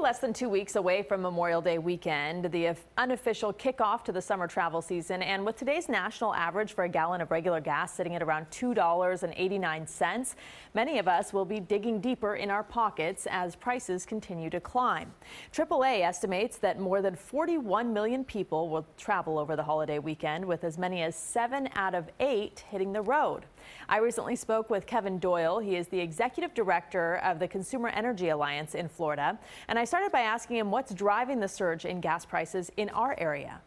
less than 2 weeks away from Memorial Day weekend, the unofficial kickoff to the summer travel season, and with today's national average for a gallon of regular gas sitting at around $2.89, many of us will be digging deeper in our pockets as prices continue to climb. AAA estimates that more than 41 million people will travel over the holiday weekend, with as many as 7 out of 8 hitting the road. I recently spoke with Kevin Doyle. He is the executive director of the Consumer Energy Alliance in Florida. And I started by asking him what's driving the surge in gas prices in our area.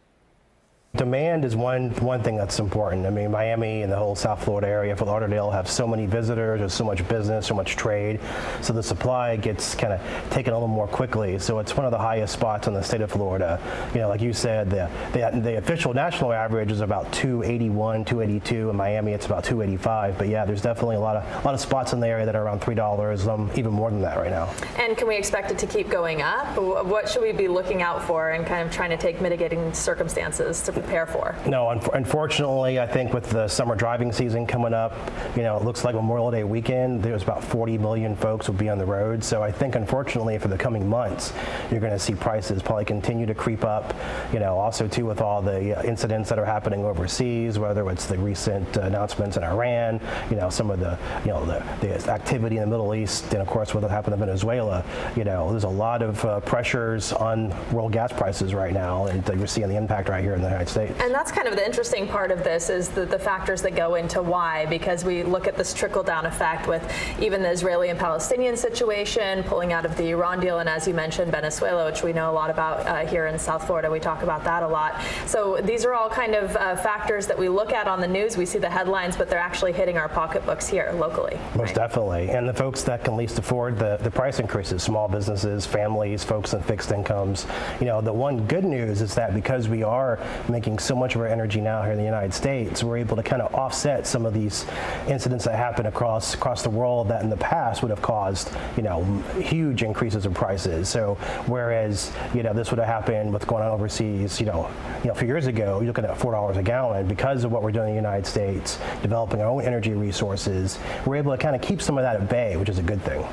Demand is one thing that's important. I mean, Miami and the whole South Florida area, Fort Lauderdale, have so many visitors, there's so much business, so much trade, so the supply gets kind of taken a little more quickly. So it's one of the highest spots in the state of Florida. You know, like you said, the official national average is about 281, 282. In Miami, it's about 285. But yeah, there's definitely a lot of spots in the area that are around $3, even more than that right now. And can we expect it to keep going up? What should we be looking out for and kind of trying to take mitigating circumstances to prepare for? No, unfortunately, I think with the summer driving season coming up, you know, it looks like Memorial Day weekend, there's about 40 million folks will be on the road. So I think, unfortunately, for the coming months, you're going to see prices probably continue to creep up. You know, also too with all the incidents that are happening overseas, whether it's the recent announcements in Iran, you know, some of the, you know, the activity in the Middle East, and of course what happened in Venezuela. You know, there's a lot of pressures on world gas prices right now, and you're seeing the impact right here in the United States. And that's kind of the interesting part of this, is the factors that go into why, because we look at this trickle-down effect with even the Israeli and Palestinian situation, pulling out of the Iran deal, and as you mentioned, Venezuela, which we know a lot about here in South Florida. We talk about that a lot. So these are all kind of factors that we look at on the news. We see the headlines, but they're actually hitting our pocketbooks here locally. Most definitely. And the folks that can least afford the price increases, small businesses, families, folks on fixed incomes. You know, the one good news is that because we are making so much of our energy now here in the United States, we're able to kind of offset some of these incidents that happen across the world that in the past would have caused, you know, huge increases in prices. So whereas, you know, this would have happened with going on overseas, you know, a few years ago, you're looking at $4 a gallon. Because of what we're doing in the United States, developing our own energy resources, we're able to kind of keep some of that at bay, which is a good thing.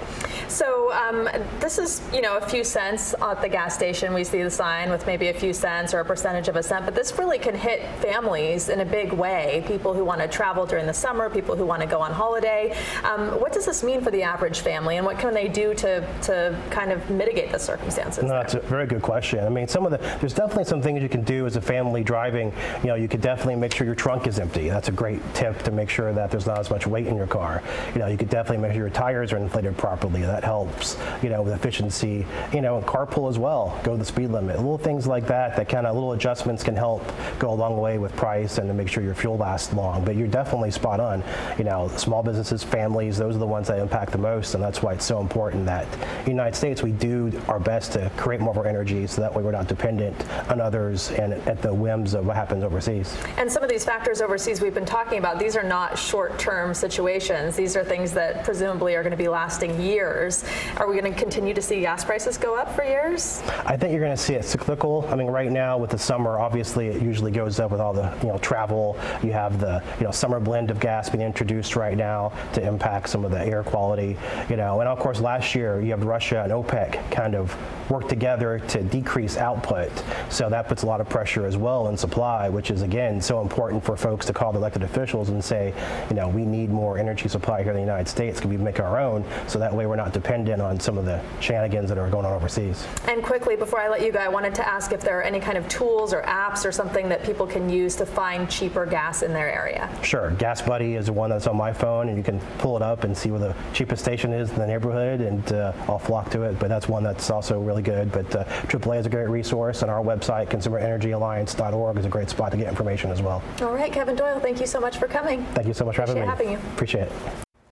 So this is, you know, a few cents at the gas station. We see the sign with maybe a few cents or a percentage of a cent, but this really can hit families in a big way. People who want to travel during the summer, people who want to go on holiday. What does this mean for the average family, and what can they do to kind of mitigate the circumstances? No, that's a very good question. I mean, there's definitely some things you can do as a family driving. You know, you could definitely make sure your trunk is empty. That's a great tip, to make sure that there's not as much weight in your car. You know, you could definitely make sure your tires are inflated properly. That helps, you know, with efficiency. You know, and carpool as well. Go the speed limit. Little things like that, kind of little adjustments can help go a long way with price and to make sure your fuel lasts long. But you're definitely spot on. You know, small businesses, families, those are the ones that impact the most, and that's why it's so important that in the United States we do our best to create more of our energy, so that way we're not dependent on others and at the whims of what happens overseas. And some of these factors overseas we've been talking about, these are not short-term situations. These are things that presumably are going to be lasting years. Are we going to continue to see gas prices go up for years? I think you're going to see it cyclical. I mean, right now with the summer, obviously it usually goes up with all the, you know, travel. You have the, you know, summer blend of gas being introduced right now to impact some of the air quality, you know. And of course last year you have Russia and OPEC kind of work together to decrease output, so that puts a lot of pressure as well in supply, which is again so important for folks to call the elected officials and say, you know, we need more energy supply here in the United States. Can we make our own, so that way we're not dependent on some of the shenanigans that are going on overseas. And quickly, before I let you go, I wanted to ask if there are any kind of tools or apps or something that people can use to find cheaper gas in their area. Sure. Gas Buddy is the one that's on my phone, and you can pull it up and see where the cheapest station is in the neighborhood, and I'll flock to it. But that's one that's also really good. But AAA is a great resource, and our website, consumerenergyalliance.org, is a great spot to get information as well. All right, Kevin Doyle, thank you so much for coming. Thank you so much for having me. Appreciate having you. Appreciate it.